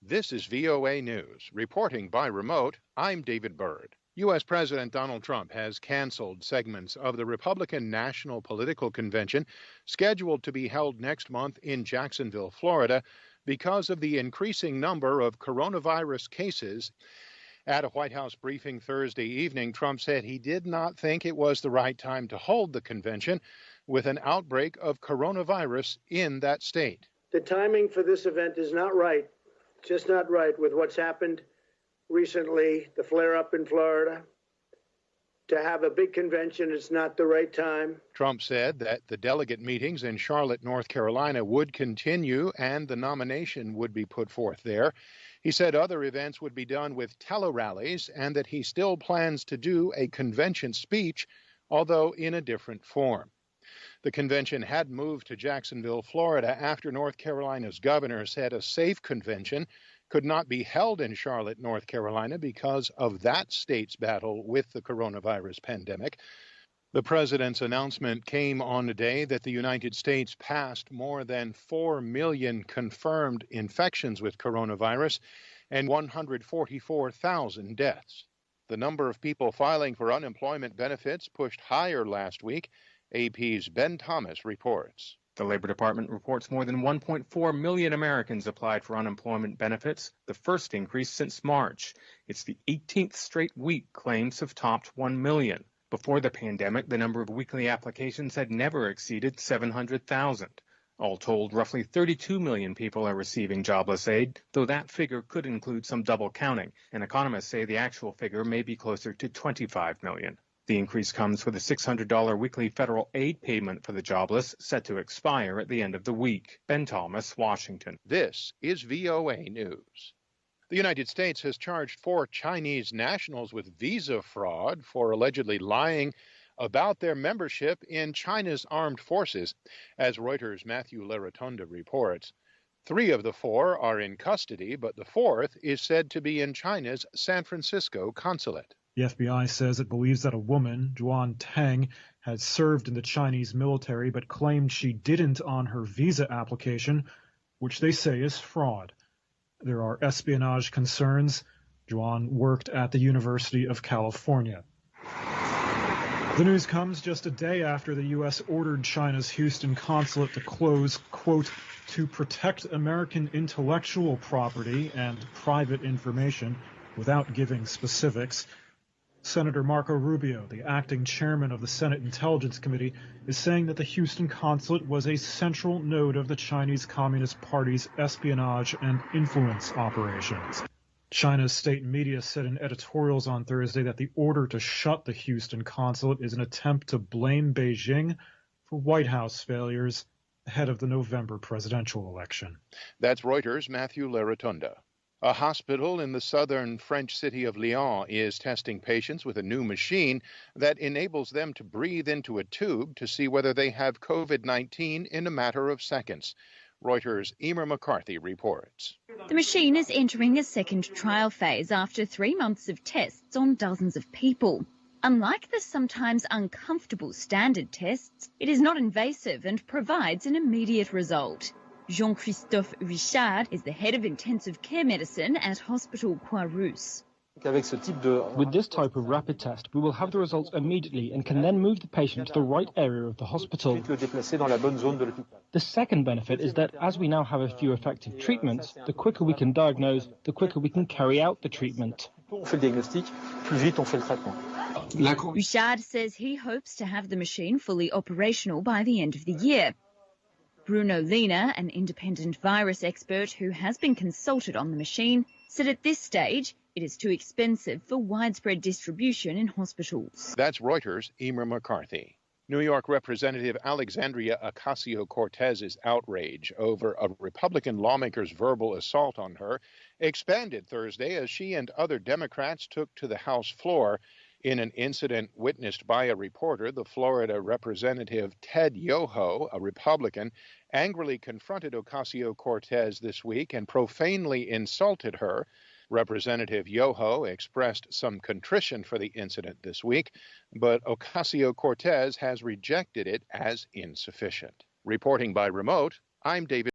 This is VOA News. Reporting by remote, I'm David Byrd. U.S. President Donald Trump has canceled segments of the Republican National Political Convention scheduled to be held next month in Jacksonville, Florida, because of the increasing number of coronavirus cases. At a White House briefing Thursday evening, Trump said he did not think it was the right time to hold the convention with an outbreak of coronavirus in that state. The timing for this event is not right, just not right with what's happened recently, the flare-up in Florida. To have a big convention, it's not the right time. Trump said that the delegate meetings in Charlotte, North Carolina would continue and the nomination would be put forth there. He said other events would be done with tele-rallies and that he still plans to do a convention speech, although in a different form. The convention had moved to Jacksonville, Florida, after North Carolina's governor said a safe convention could not be held in Charlotte, North Carolina, because of that state's battle with the coronavirus pandemic. The president's announcement came on a day that the United States passed more than 4 million confirmed infections with coronavirus and 144,000 deaths. The number of people filing for unemployment benefits pushed higher last week. AP's Ben Thomas reports. The Labor Department reports more than 1.4 million Americans applied for unemployment benefits, the first increase since March. It's the 18th straight week claims have topped 1 million. Before the pandemic, the number of weekly applications had never exceeded 700,000. All told, roughly 32 million people are receiving jobless aid, though that figure could include some double counting, and economists say the actual figure may be closer to 25 million. The increase comes with a $600 weekly federal aid payment for the jobless set to expire at the end of the week. Ben Thomas, Washington. This is VOA News. The United States has charged 4 Chinese nationals with visa fraud for allegedly lying about their membership in China's armed forces, as Reuters' Matthew Larotonda reports. 3 of the 4 are in custody, but the 4th is said to be in China's San Francisco consulate. The FBI says it believes that a woman, Juan Tang, had served in the Chinese military but claimed she didn't on her visa application, which they say is fraud. There are espionage concerns. Juan worked at the University of California. The news comes just a day after the U.S. ordered China's Houston consulate to close, quote, to protect American intellectual property and private information without giving specifics. Senator Marco Rubio, the acting chairman of the Senate Intelligence Committee, is saying that the Houston consulate was a central node of the Chinese Communist Party's espionage and influence operations. China's state media said in editorials on Thursday that the order to shut the Houston consulate is an attempt to blame Beijing for White House failures ahead of the November presidential election. That's Reuters' Matthew Larotonda. A hospital in the southern French city of Lyon is testing patients with a new machine that enables them to breathe into a tube to see whether they have COVID-19 in a matter of seconds. Reuters' Emer McCarthy reports. The machine is entering a second trial phase after 3 months of tests on dozens of people. Unlike the sometimes uncomfortable standard tests, it is not invasive and provides an immediate result. Jean-Christophe Richard is the head of intensive care medicine at Hospital Croix-Rousse. With this type of rapid test, we will have the results immediately and can then move the patient to the right area of the hospital. The second benefit is that as we now have a few effective treatments, the quicker we can diagnose, the quicker we can carry out the treatment. Richard says he hopes to have the machine fully operational by the end of the year. Bruno Lina, an independent virus expert who has been consulted on the machine, said at this stage it is too expensive for widespread distribution in hospitals. That's Reuters' Emer McCarthy. New York Representative Alexandria Ocasio-Cortez's outrage over a Republican lawmaker's verbal assault on her expanded Thursday as she and other Democrats took to the House floor. In an incident witnessed by a reporter, the Florida Representative Ted Yoho, a Republican, angrily confronted Ocasio-Cortez this week and profanely insulted her. Representative Yoho expressed some contrition for the incident this week, but Ocasio-Cortez has rejected it as insufficient. Reporting by remote, I'm David